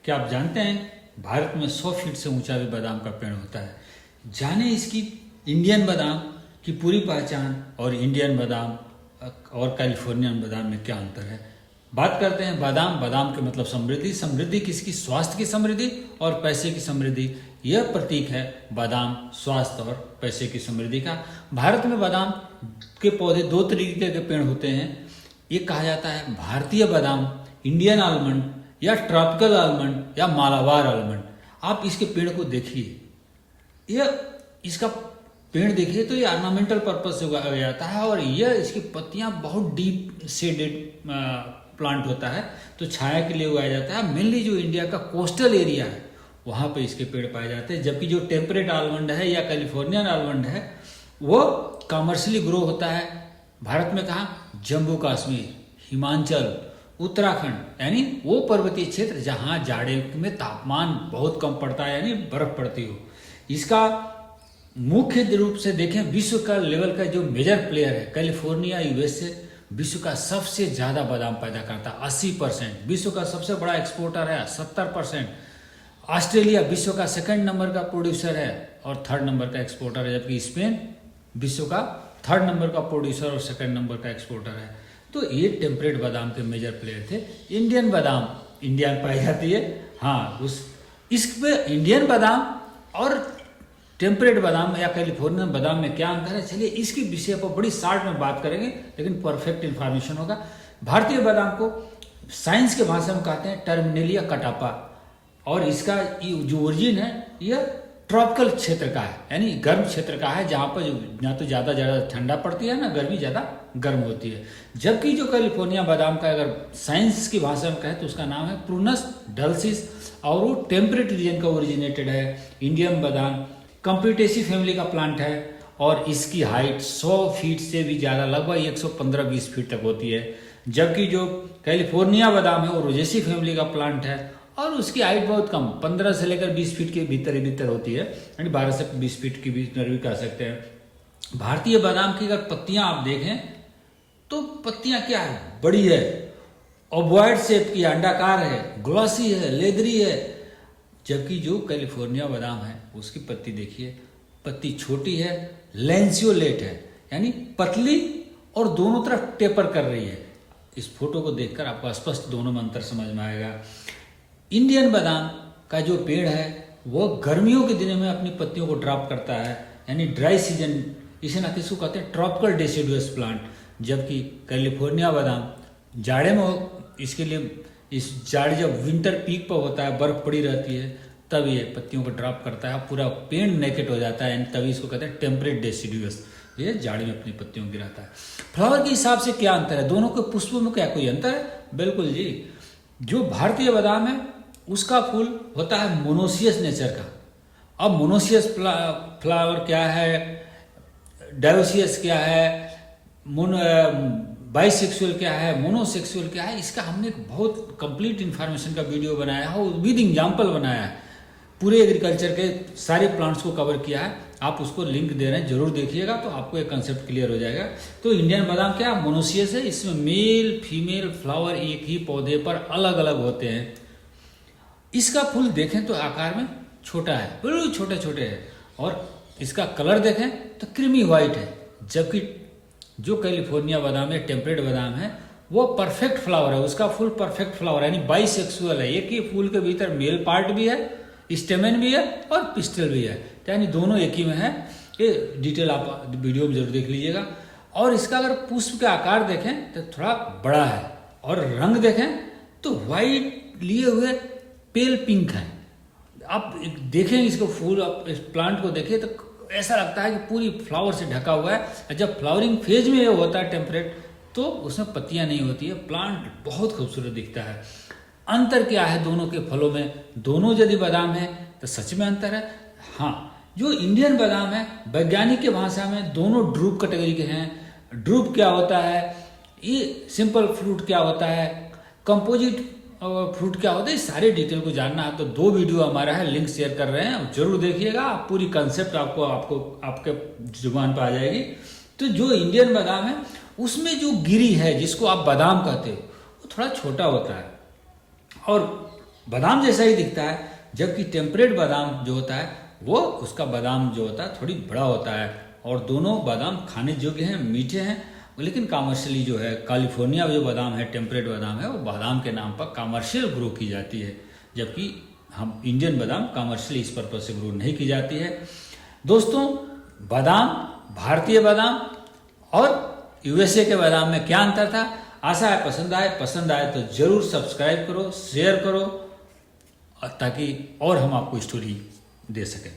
क्या आप जानते हैं भारत में 100 फीट से ऊंचा भी बादाम का पेड़ होता है। जाने इसकी इंडियन बादाम की पूरी पहचान और इंडियन बादाम और कैलिफोर्नियन बादाम में क्या अंतर है। बात करते हैं बादाम। बादाम के मतलब समृद्धि। समृद्धि किसकी? स्वास्थ्य की समृद्धि और पैसे की समृद्धि। यह प्रतीक है बादाम स्वास्थ्य और पैसे की समृद्धि का। भारत में बादाम के पौधे 2 तरीके के पेड़ होते हैं। ये कहा जाता है भारतीय बादाम, इंडियन आलमंड या ट्रॉपिकल आलमंड या मालाबार आलमंड। आप इसके पेड़ को देखिए, यह इसका पेड़ देखिए तो ये ऑर्नामेंटल पर्पज से उगाया जाता है और यह इसकी पत्तियां बहुत डीप शेडेड प्लांट होता है, तो छाया के लिए उगाया जाता है। मेनली जो इंडिया का कोस्टल एरिया है वहां पे इसके पेड़ पाए जाते हैं, जबकि जो टेम्परेट आलमंड है या कैलिफोर्नियन आलमंड है वो कमर्शियली ग्रो होता है भारत में। कहा? जम्मू कश्मीर, हिमाचल, उत्तराखंड, यानी वो पर्वतीय क्षेत्र जहां जाड़े में तापमान बहुत कम पड़ता है, यानी बर्फ पड़ती हो। इसका मुख्य रूप से देखें, विश्व का लेवल का जो मेजर प्लेयर है कैलिफोर्निया यूएसए विश्व का सबसे ज्यादा बादाम पैदा करता है 80%। विश्व का सबसे बड़ा एक्सपोर्टर है 70%। ऑस्ट्रेलिया विश्व का 2nd नंबर का प्रोड्यूसर है और 3rd नंबर का एक्सपोर्टर है, जबकि स्पेन विश्व का 3rd नंबर का प्रोड्यूसर और 2nd नंबर का एक्सपोर्टर है। तो ये टेम्परेट बादाम के मेजर प्लेयर थे। इंडियन बादाम इंडिया में पाई जाती है। हाँ, इसमें इंडियन बादाम और टेम्परेट बादाम या कैलिफोर्नियन बादाम में क्या अंतर है, चलिए इसके विषय पर बड़ी शॉर्ट में बात करेंगे, लेकिन परफेक्ट इंफॉर्मेशन होगा। भारतीय बादाम को साइंस के भाषा में कहते हैं टर्मिनेलिया कटापा और इसका जो ओरिजिन है यह ट्रॉपिकल क्षेत्र का है, यानी गर्म क्षेत्र का है, जहां पर ना तो ज्यादा ठंडा पड़ती है ना गर्मी ज्यादा गर्म होती है। जबकि जो कैलिफोर्निया बादाम का अगर साइंस की भाषा में कहें तो उसका नाम है प्रूनस डल्सिस और वो टेम्परेट रीजन का ओरिजिनेटेड है। इंडियन बादाम कंप्यूटेसी फैमिली का प्लांट है और इसकी हाइट 100 फीट से भी ज्यादा, लगभग 115-20 फीट तक होती है। जबकि जो कैलिफोर्निया बादाम है वो रोजेसी फैमिली का प्लांट है और उसकी हाइट बहुत कम, 15 से लेकर 20 फीट के भीतर होती है, यानी 12 से 20 फीट के भीतर भी कह सकते हैं। भारतीय बादाम की अगर पत्तियां आप देखें तो पत्तियां क्या है, बड़ी है, ओवॉइड शेप की, अंडाकार है, ग्लॉसी है, लेदरी है। जबकि जो कैलिफोर्निया बादाम है उसकी पत्ती देखिए, पत्ती छोटी है, लैंसियोलेट है, यानी पतली और दोनों तरफ टेपर कर रही है। इस फोटो को देखकर आपको स्पष्ट दोनों में अंतर समझ में आएगा। इंडियन बादाम का जो पेड़ है वो गर्मियों के दिनों में अपनी पत्तियों को ड्रॉप करता है, यानी ड्राई सीजन, इसे ना किसको कहते हैं ट्रॉपिकल डेसिडुअस प्लांट। जबकि कैलिफोर्निया बादाम जाड़े में, इसके लिए इस जाड़े जब विंटर पीक पर होता है, बर्फ पड़ी रहती है, तब ये पत्तियों को ड्रॉप करता है, पूरा पेड़ नेकेट हो जाता है, तभी इसको कहते हैं टेम्परेट डेसिडुअस। ये जाड़े में अपनी पत्तियों को गिराता है। फ्लावर के हिसाब से क्या अंतर है, दोनों के पुष्पों में क्या कोई अंतर है? बिल्कुल जी। जो भारतीय बादाम है उसका फूल होता है मोनोसियस नेचर का। अब मोनोसियस फ्लावर क्या है, डायोसियस क्या है, बाइसेक्सुअल क्या है, मोनोसेक्सुअल क्या है, इसका हमने एक बहुत कंप्लीट इंफॉर्मेशन का वीडियो बनाया है, विद एग्जाम्पल बनाया है, पूरे एग्रीकल्चर के सारे प्लांट्स को कवर किया है। आप उसको लिंक दे रहे हैं, जरूर देखिएगा तो आपको एक कंसेप्ट क्लियर हो जाएगा। तो इंडियन बादाम क्या मोनोसियस है, इसमें मेल फीमेल फ्लावर एक ही पौधे पर अलग अलग होते हैं। इसका फूल देखें तो आकार में छोटा है, बिल्कुल छोटे छोटे है, और इसका कलर देखें तो क्रीमी व्हाइट है। जबकि जो कैलिफोर्निया बादाम है, टेम्परेट बादाम है, वो परफेक्ट फ्लावर है, उसका फूल परफेक्ट फ्लावर यानी बाइसेक्सुअल है। एक ही फूल के भीतर मेल पार्ट भी है, स्टेमेन भी है और पिस्टल भी है, यानी दोनों एक ही में है। ये डिटेल आप वीडियो में जरूर देख लीजिएगा। और इसका अगर पुष्प का आकार देखें तो थोड़ा बड़ा है और रंग देखें तो व्हाइट लिए हुए पेल पिंक है। आप देखें इसको फूल, आप इस प्लांट को देखें तो ऐसा लगता है कि पूरी फ्लावर से ढका हुआ है। जब फ्लावरिंग फेज में ये होता है टेम्परेट, तो उसमें पत्तियां नहीं होती है, प्लांट बहुत खूबसूरत दिखता है। अंतर क्या है दोनों के फलों में? दोनों यदि बादाम है तो सच में अंतर है। हाँ, जो इंडियन बादाम है वैज्ञानिक के भाषा में दोनों ड्रूप कैटेगरी के हैं। ड्रूप क्या होता है, ये सिंपल फ्रूट क्या होता है, कंपोजिट फ्रूट क्या होता है, इस सारे डिटेल को जानना है तो 2 वीडियो हमारा है, लिंक शेयर कर रहे हैं, जरूर देखिएगा। पूरी कंसेप्ट आपको आपके जुबान पर आ जाएगी। तो जो इंडियन बादाम है उसमें जो गिरी है जिसको आप बादाम कहते हो वो थोड़ा छोटा होता है और बादाम जैसा ही दिखता है, जबकि टेम्परेट बादाम जो होता है वो उसका बादाम जो होता है थोड़ी बड़ा होता है, और दोनों बादाम खाने योग्य हैं, मीठे हैं। लेकिन कॉमर्शियली जो है कैलिफोर्निया जो बादाम है, टेम्परेट बादाम है, वो बादाम के नाम पर कॉमर्शियल ग्रो की जाती है, जबकि हम इंडियन बादाम कॉमर्शियली इस पर्पज से ग्रो नहीं की जाती है। दोस्तों, बादाम, भारतीय बादाम और यूएसए के बादाम में क्या अंतर था? आशा है पसंद आए तो जरूर सब्सक्राइब करो, शेयर करो, ताकि और हम आपको स्टोरी दे सकें।